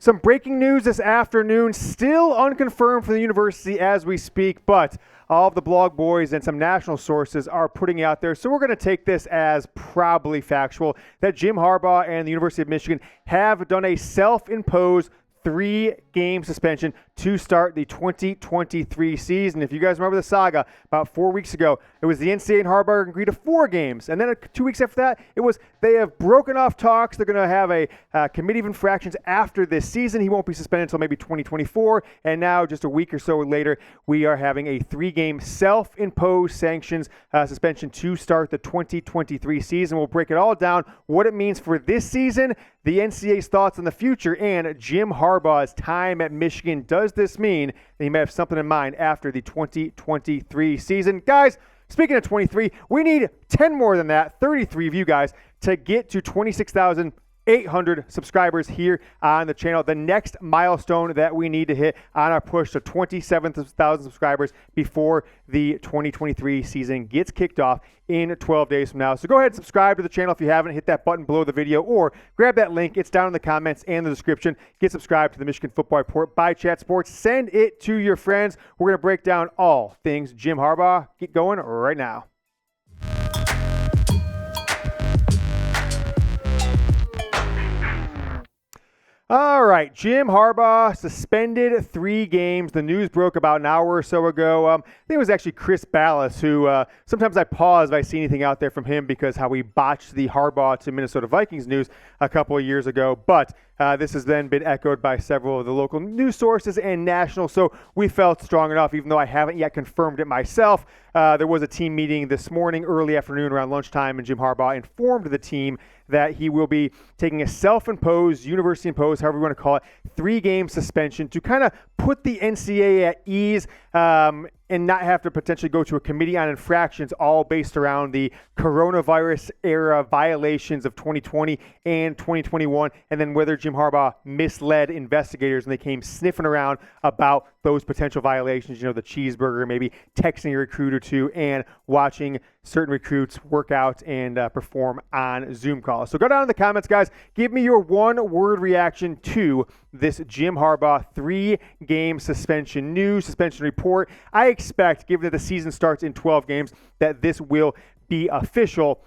Some breaking news this afternoon, still unconfirmed from the university as we speak, but all of the blog boys and some national sources are putting it out there. So we're going to take this as probably factual that Jim Harbaugh and the University of Michigan have done a self-imposed 3-game suspension to start the 2023 season. If you guys remember the saga, about 4 weeks ago, it was the NCAA and Harbaugh agreed to 4 games. And then 2 weeks after that, it was they have broken off talks. They're going to have a committee of infractions after this season. He won't be suspended until maybe 2024. And now, just a week or so later, we are having a 3-game self-imposed sanctions suspension to start the 2023 season. We'll break it all down, what it means for this season, the NCAA's thoughts on the future, and Jim Harbaugh's time at Michigan. Does this mean that he may have something in mind after the 2023 season? Guys, speaking of 23, we need 10 more than that, 33 of you guys, to get to 26,800 subscribers here on the channel. The next milestone that we need to hit on our push to 27,000 subscribers before the 2023 season gets kicked off in 12 days from now. So go ahead and subscribe to the channel if you haven't. Hit that button below the video or grab that link. It's down in the comments and the description. Get subscribed to the Michigan Football Report by Chat Sports. Send it to your friends. We're going to break down all things Jim Harbaugh. Get going right now. All right, Jim Harbaugh suspended 3 games. The news broke about an hour or so ago. I think it was actually Chris Ballas who sometimes I pause if I see anything out there from him because how he botched the Harbaugh to Minnesota Vikings news a couple of years ago. But this has then been echoed by several of the local news sources and national, so we felt strong enough, even though I haven't yet confirmed it myself. There was a team meeting this morning, early afternoon, around lunchtime, and Jim Harbaugh informed the team that he will be taking a self-imposed, university-imposed, however you want to call it, 3-game suspension to kind of put the NCAA at ease and not have to potentially go to a committee on infractions, all based around the coronavirus era violations of 2020 and 2021, and then whether Jim Harbaugh misled investigators and they came sniffing around about those potential violations, the cheeseburger, maybe texting a recruit or two, and watching certain recruits work out and perform on Zoom calls. So go down in the comments, guys. Give me your one-word reaction to this Jim Harbaugh 3-game suspension news, suspension report. I expect, given that the season starts in 12 games, that this will be official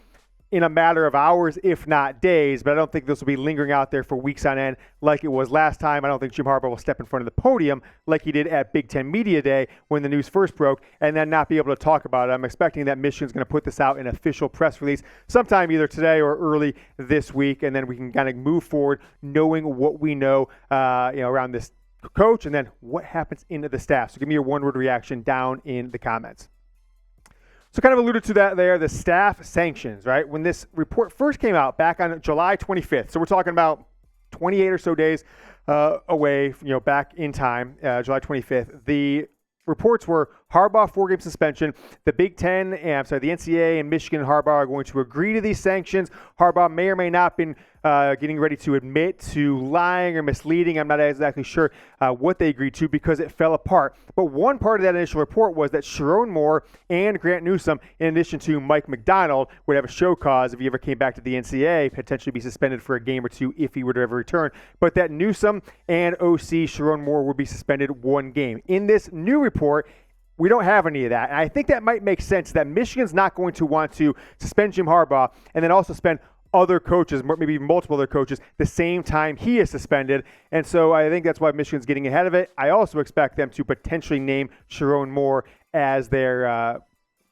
in a matter of hours, if not days, but I don't think this will be lingering out there for weeks on end like it was last time. I don't think Jim Harbaugh will step in front of the podium like he did at Big Ten Media Day when the news first broke and then not be able to talk about it. I'm expecting that Michigan's going to put this out in an official press release sometime either today or early this week, and then we can kind of move forward knowing what we know around this coach and then what happens into the staff. So give me your one-word reaction down in the comments. So kind of alluded to that there, the staff sanctions, right? When this report first came out back on July 25th, so we're talking about 28 or so days away, back in time, July 25th, the reports were Harbaugh 4-game suspension. The Big Ten, the NCAA and Michigan and Harbaugh are going to agree to these sanctions. Harbaugh may or may not have been getting ready to admit to lying or misleading. I'm not exactly sure what they agreed to because it fell apart. But one part of that initial report was that Sharon Moore and Grant Newsome, in addition to Mike McDonald, would have a show cause if he ever came back to the NCAA, potentially be suspended for a game or two if he were to ever return. But that Newsome and OC Sharon Moore would be suspended 1 game. In this new report, we don't have any of that. And I think that might make sense that Michigan's not going to want to suspend Jim Harbaugh and then also suspend other coaches, maybe multiple other coaches, the same time he is suspended. And so I think that's why Michigan's getting ahead of it. I also expect them to potentially name Sharon Moore as their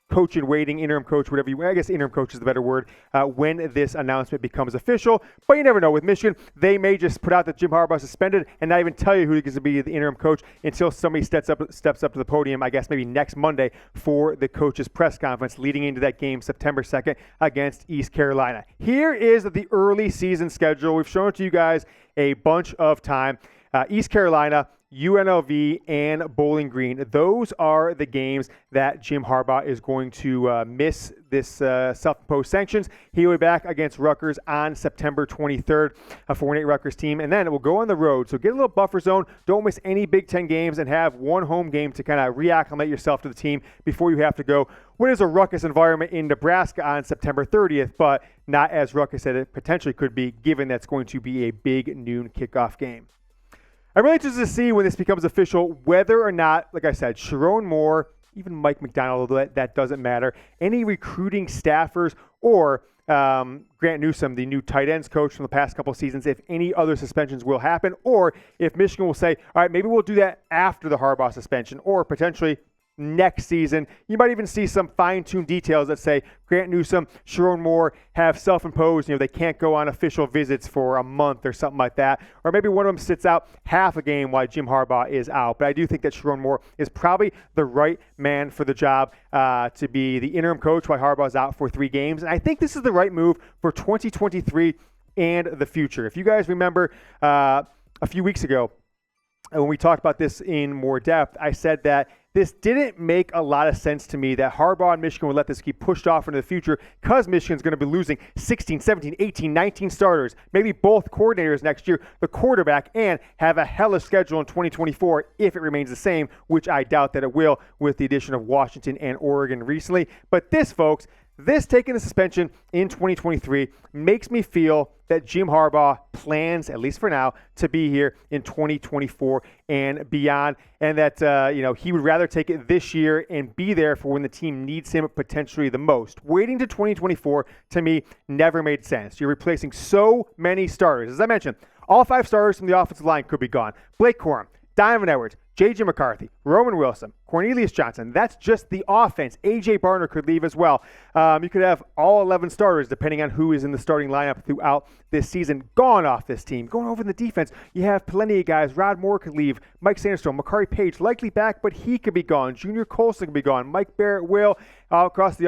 coach in waiting, interim coach, I guess interim coach is the better word, when this announcement becomes official. But you never know. With Michigan, they may just put out that Jim Harbaugh suspended and not even tell you who is going to be the interim coach until somebody steps up to the podium, I guess maybe next Monday for the coach's press conference leading into that game September 2nd against East Carolina. Here is the early season schedule. We've shown it to you guys a bunch of time. East Carolina, UNLV, and Bowling Green. Those are the games that Jim Harbaugh is going to miss this self-imposed sanctions. He will be back against Rutgers on September 23rd, a 4-8 Rutgers team, and then it will go on the road. So get a little buffer zone. Don't miss any Big Ten games and have one home game to kind of reacclimate yourself to the team before you have to go what is a ruckus environment in Nebraska on September 30th, but not as ruckus as it potentially could be, given that's going to be a big noon kickoff game. I'm really interested to see when this becomes official whether or not, like I said, Sharon Moore, even Mike McDonald, although that doesn't matter, any recruiting staffers or Grant Newsome, the new tight ends coach from the past couple of seasons, if any other suspensions will happen, or if Michigan will say, all right, maybe we'll do that after the Harbaugh suspension, or potentially next season. You might even see some fine-tuned details that say Grant Newsome, Sharon Moore have self-imposed, they can't go on official visits for a month or something like that. Or maybe one of them sits out half a game while Jim Harbaugh is out. But I do think that Sharon Moore is probably the right man for the job to be the interim coach while Harbaugh's out for 3 games. And I think this is the right move for 2023 and the future. If you guys remember a few weeks ago, when we talked about this in more depth, I said that this didn't make a lot of sense to me that Harbaugh and Michigan would let this keep pushed off into the future because Michigan's going to be losing 16, 17, 18, 19 starters, maybe both coordinators next year, the quarterback, and have a hellish schedule in 2024 if it remains the same, which I doubt that it will with the addition of Washington and Oregon recently. But this, folks, this taking the suspension in 2023 makes me feel that Jim Harbaugh plans, at least for now, to be here in 2024 and beyond, and that he would rather take it this year and be there for when the team needs him potentially the most. Waiting to 2024, to me, never made sense. You're replacing so many starters. As I mentioned, all 5 starters from the offensive line could be gone. Blake Corum, Donovan Edwards, J.J. McCarthy, Roman Wilson, Cornelius Johnson. That's just the offense. A.J. Barner could leave as well. You could have all 11 starters, depending on who is in the starting lineup throughout this season, gone off this team. Going over in the defense, you have plenty of guys. Rod Moore could leave. Mike Sanderstone, Makari Page, likely back, but he could be gone. Junior Colson could be gone. Mike Barrett will. Across the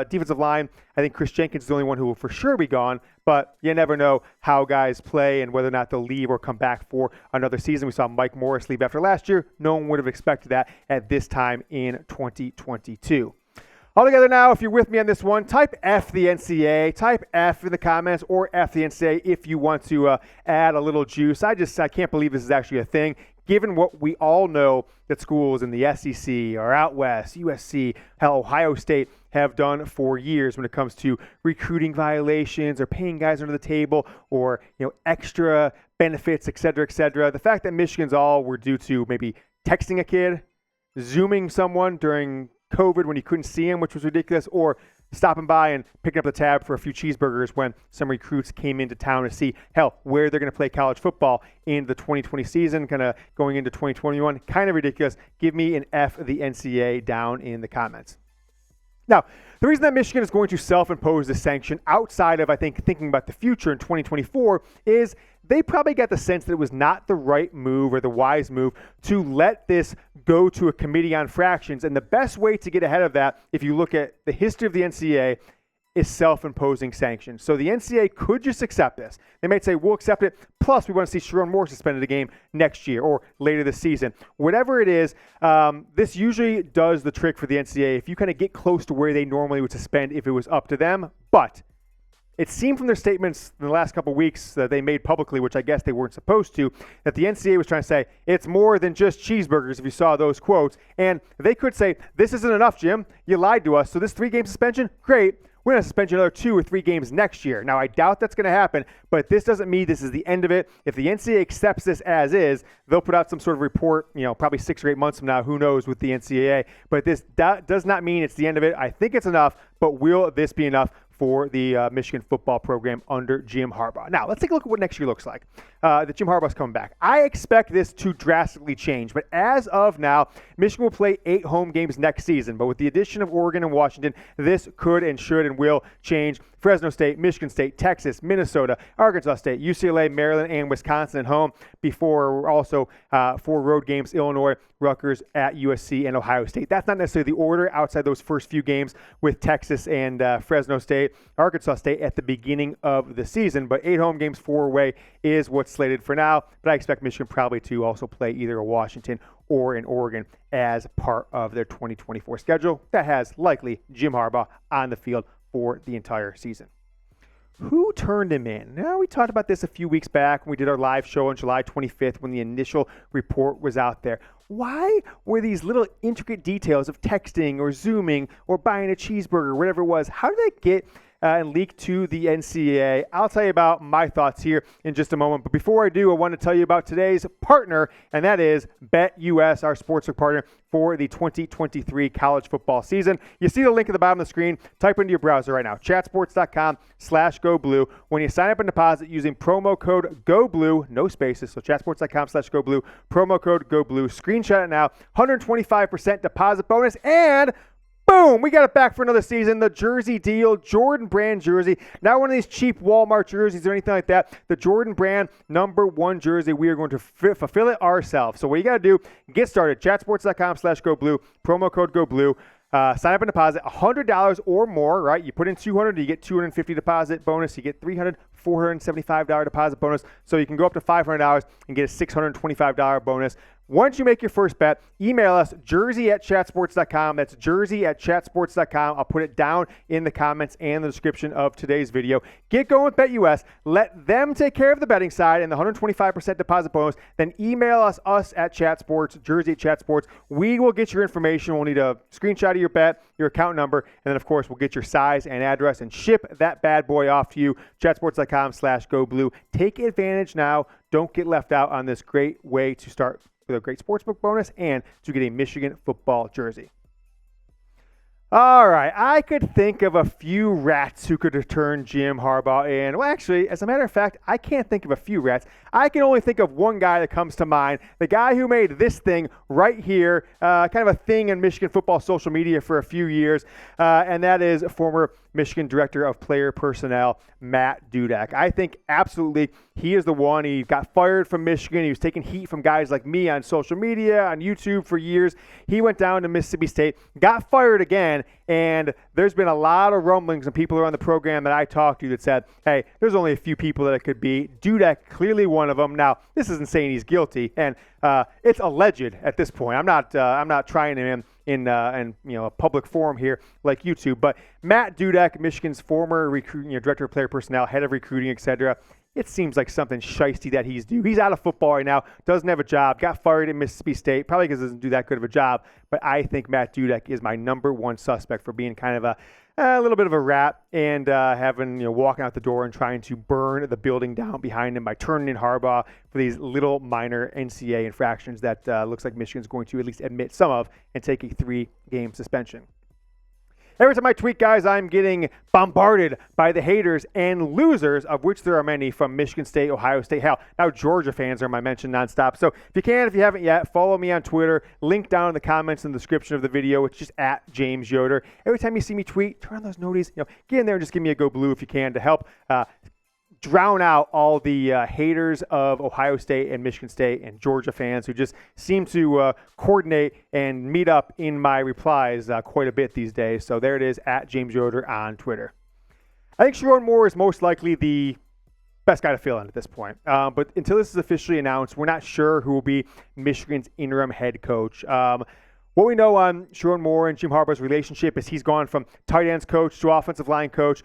defensive line, I think Chris Jenkins is the only one who will for sure be gone, but you never know how guys play and whether or not they'll leave or come back for another season. We saw Mike Morris leave after last year. No one would have expected that at this time in 2022. All together now, if you're with me on this one, type F the NCAA, type F in the comments, or F the NCAA if you want to add a little juice. I can't believe this is actually a thing, given what we all know that schools in the SEC or out west, USC, hell, Ohio State have done for years when it comes to recruiting violations or paying guys under the table or extra benefits, et cetera, et cetera. The fact that Michigan's all were due to maybe texting a kid, Zooming someone during COVID when you couldn't see him, which was ridiculous, or stopping by and picking up the tab for a few cheeseburgers when some recruits came into town to see, where they're going to play college football in the 2020 season, kind of going into 2021. Kind of ridiculous. Give me an F of the NCAA down in the comments. Now, the reason that Michigan is going to self-impose this sanction outside of, I think, thinking about the future in 2024 is they probably got the sense that it was not the right move or the wise move to let this go to a committee on fractions. And the best way to get ahead of that, if you look at the history of the NCAA, is self-imposing sanctions. So the NCAA could just accept this. They might say, we'll accept it, plus we want to see Sharon Moore suspended a game next year or later this season. Whatever it is, this usually does the trick for the NCAA if you kind of get close to where they normally would suspend if it was up to them. But it seemed from their statements in the last couple of weeks that they made publicly, which I guess they weren't supposed to, that the NCAA was trying to say, it's more than just cheeseburgers, if you saw those quotes. And they could say, this isn't enough, Jim. You lied to us. So this 3-game suspension, great. We're going to suspend you another 2 or 3 games next year. Now, I doubt that's going to happen, but this doesn't mean this is the end of it. If the NCAA accepts this as is, they'll put out some sort of report, probably 6 or 8 months from now, who knows, with the NCAA. But this does not mean it's the end of it. I think it's enough, but will this be enough for the Michigan football program under Jim Harbaugh? Now, let's take a look at what next year looks like. That Jim Harbaugh's coming back. I expect this to drastically change, but as of now, Michigan will play 8 home games next season. But with the addition of Oregon and Washington, this could and should and will change. Fresno State, Michigan State, Texas, Minnesota, Arkansas State, UCLA, Maryland, and Wisconsin at home before also 4 road games, Illinois, Rutgers, at USC, and Ohio State. That's not necessarily the order outside those first few games with Texas and Fresno State, Arkansas State at the beginning of the season. But 8 home games, 4 away is what's slated for now. But I expect Michigan probably to also play either a Washington or in Oregon as part of their 2024 schedule that has likely Jim Harbaugh on the field for the entire season. Who turned him in? Now, we talked about this a few weeks back when we did our live show on July 25th when the initial report was out there. Why were these little intricate details of texting or Zooming or buying a cheeseburger, whatever it was, how did that get and leaked to the NCAA. I'll tell you about my thoughts here in just a moment. But before I do, I want to tell you about today's partner, and that is BetUS, our sportsbook partner for the 2023 college football season. You see the link at the bottom of the screen. Type into your browser right now, chatsports.com/GoBlue. When you sign up and deposit using promo code GoBlue, no spaces, so chatsports.com/GoBlue, promo code GoBlue. Screenshot it now. 125% deposit bonus, and boom, we got it back for another season. The jersey deal, Jordan brand jersey. Not one of these cheap Walmart jerseys or anything like that. The Jordan brand #1 jersey. We are going to fulfill it ourselves. So what you got to do, get started. Chatsports.com/GoBlue, promo code GoBlue. Sign up and deposit $100 or more, right? You put in $200, you get $250 deposit bonus. You get $300, $475 deposit bonus. So you can go up to $500 and get a $625 bonus. Once you make your first bet, email us jersey@chatsports.com. That's jersey@chatsports.com. I'll put it down in the comments and the description of today's video. Get going with BetUS. Let them take care of the betting side and the 125% deposit bonus. Then email us at Chatsports, jersey@chatsports. We will get your information. We'll need a screenshot of your bet, your account number, and then, of course, we'll get your size and address and ship that bad boy off to you. Chatsports.com/GoBlue. Take advantage now. Don't get left out on this great way to start with a great sportsbook bonus and to get a Michigan football jersey. All right, I could think of a few rats who could return Jim Harbaugh. And, well, actually, as a matter of fact, I can't think of a few rats. I can only think of one guy that comes to mind, the guy who made this thing right here, kind of a thing in Michigan football social media for a few years, and that is former Michigan Director of Player Personnel, Matt Dudek. I think absolutely he is the one. He got fired from Michigan. He was taking heat from guys like me on social media, on YouTube for years. He went down to Mississippi State, got fired again, and there's been a lot of rumblings and people around the program that I talked to that said, hey, there's only a few people that it could be. Dudek, clearly one of them. Now, this isn't saying he's guilty, and it's alleged at this point. I'm not trying him in a public forum here like YouTube, but Matt Dudek, Michigan's former director of player personnel, head of recruiting, etc. It seems like something shiesty that he's due. He's out of football right now, doesn't have a job, got fired at Mississippi State, probably because he doesn't do that good of a job. But I think Matt Dudek is my #1 suspect for being kind of a little bit of a rat and walking out the door and trying to burn the building down behind him by turning in Harbaugh for these little minor NCAA infractions that looks like Michigan's going to at least admit some of and take a 3-game suspension. Every time I tweet, guys, I'm getting bombarded by the haters and losers, of which there are many from Michigan State, Ohio State. Hell, now Georgia fans are my mention nonstop. So if you haven't yet, follow me on Twitter. Link down in the comments and the description of the video. It's just at James Yoder. Every time you see me tweet, turn on those noties. Get in there and just give me a go blue if you can to help drown out all the haters of Ohio State and Michigan State and Georgia fans who just seem to coordinate and meet up in my replies quite a bit these days. So there it is, at James Yoder on Twitter. I think Sharon Moore is most likely the best guy to fill in at this point. But until this is officially announced, we're not sure who will be Michigan's interim head coach. What we know on Sharon Moore and Jim Harbaugh's relationship is he's gone from tight ends coach to offensive line coach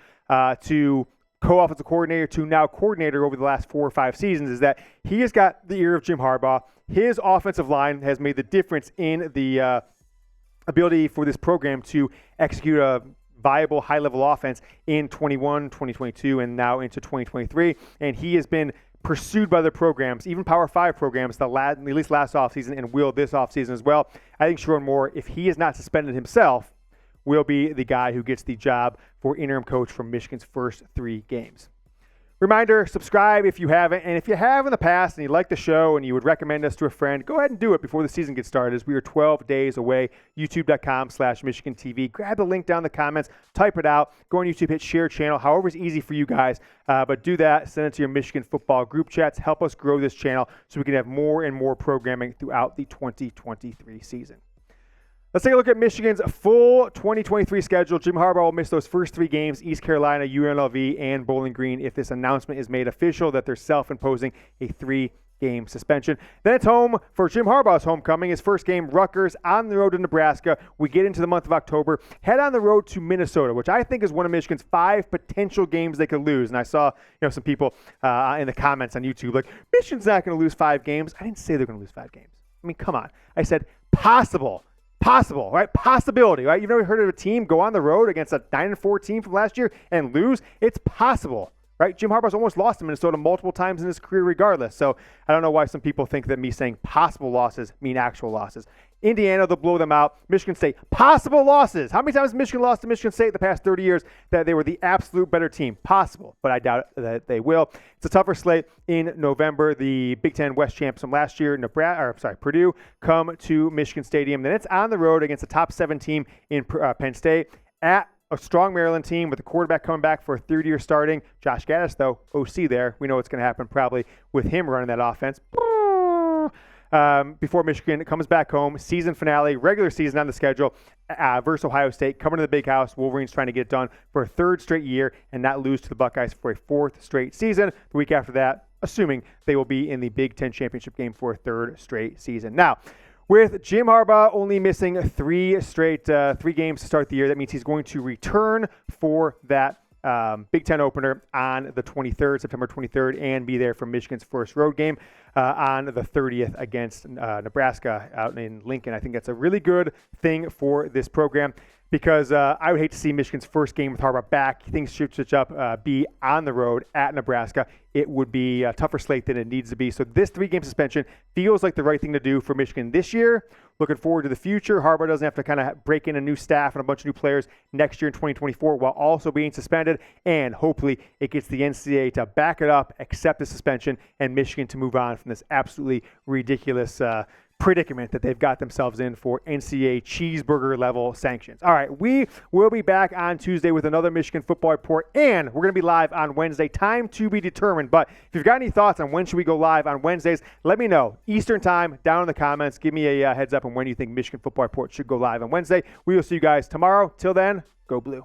to co-offensive coordinator to now coordinator over the last 4 or 5 seasons, is that he has got the ear of Jim Harbaugh. His offensive line has made the difference in the ability for this program to execute a viable high-level offense in 21, 2022, and now into 2023. And he has been pursued by the programs, even Power 5 programs, at least last offseason and will this offseason as well. I think Sharon Moore, if he is not suspended himself, will be the guy who gets the job for interim coach for Michigan's first 3 games. Reminder, subscribe if you haven't. And if you have in the past and you like the show and you would recommend us to a friend, go ahead and do it before the season gets started, as we are 12 days away. YouTube.com/Michigan TV. Grab the link down in the comments, type it out, go on YouTube, hit share channel, however is easy for you guys. But do that, send it to your Michigan football group chats. Help us grow this channel so we can have more and more programming throughout the 2023 season. Let's take a look at Michigan's full 2023 schedule. Jim Harbaugh will miss those first 3 games, East Carolina, UNLV, and Bowling Green, if this announcement is made official that they're self-imposing a 3-game suspension. Then it's home for Jim Harbaugh's homecoming. His first game, Rutgers, on the road to Nebraska. We get into the month of October. Head on the road to Minnesota, which I think is one of Michigan's 5 potential games they could lose. And I saw some people in the comments on YouTube like, Michigan's not going to lose 5 games. I didn't say they're going to lose 5 games. I mean, come on. I said possible Possible, right? Possibility, right? You've never heard of a team go on the road against a 9-4 team from last year and lose? It's possible, right? Jim Harbaugh's almost lost to Minnesota multiple times in his career regardless. So I don't know why some people think that me saying possible losses mean actual losses. Indiana, they'll blow them out. Michigan State, possible losses. How many times has Michigan lost to Michigan State the past 30 years that they were the absolute better team? Possible, but I doubt that they will. It's a tougher slate in November. The Big Ten West champs from last year, Purdue, come to Michigan Stadium. Then it's on the road against a top 7 team in Penn State at a strong Maryland team with the quarterback coming back for a third year starting. Josh Gaddis, though, OC there. We know what's going to happen probably with him running that offense. Before Michigan comes back home, season finale, regular season on the schedule versus Ohio State, coming to the big house. Wolverines trying to get it done for a third straight year and not lose to the Buckeyes for a fourth straight season. The week after that, assuming they will be in the Big Ten championship game for a third straight season. Now, with Jim Harbaugh only missing three games to start the year, that means he's going to return for that Big Ten opener on the 23rd, September 23rd, and be there for Michigan's first road game on the 30th against Nebraska out in Lincoln. I think that's a really good thing for this program because I would hate to see Michigan's first game with Harbaugh back. Things should switch up, be on the road at Nebraska. It would be a tougher slate than it needs to be. So this 3-game suspension feels like the right thing to do for Michigan this year. Looking forward to the future. Harbaugh doesn't have to kind of break in a new staff and a bunch of new players next year in 2024 while also being suspended. And hopefully it gets the NCAA to back it up, accept the suspension, and Michigan to move on from this absolutely ridiculous predicament that they've got themselves in for NCAA cheeseburger level sanctions. All right, we will be back on Tuesday with another Michigan football report, and we're going to be live on Wednesday. Time to be determined, but if you've got any thoughts on when should we go live on Wednesdays, let me know. Eastern time, down in the comments. Give me a heads up on when you think Michigan football report should go live on Wednesday. We will see you guys tomorrow. Till then, go Blue.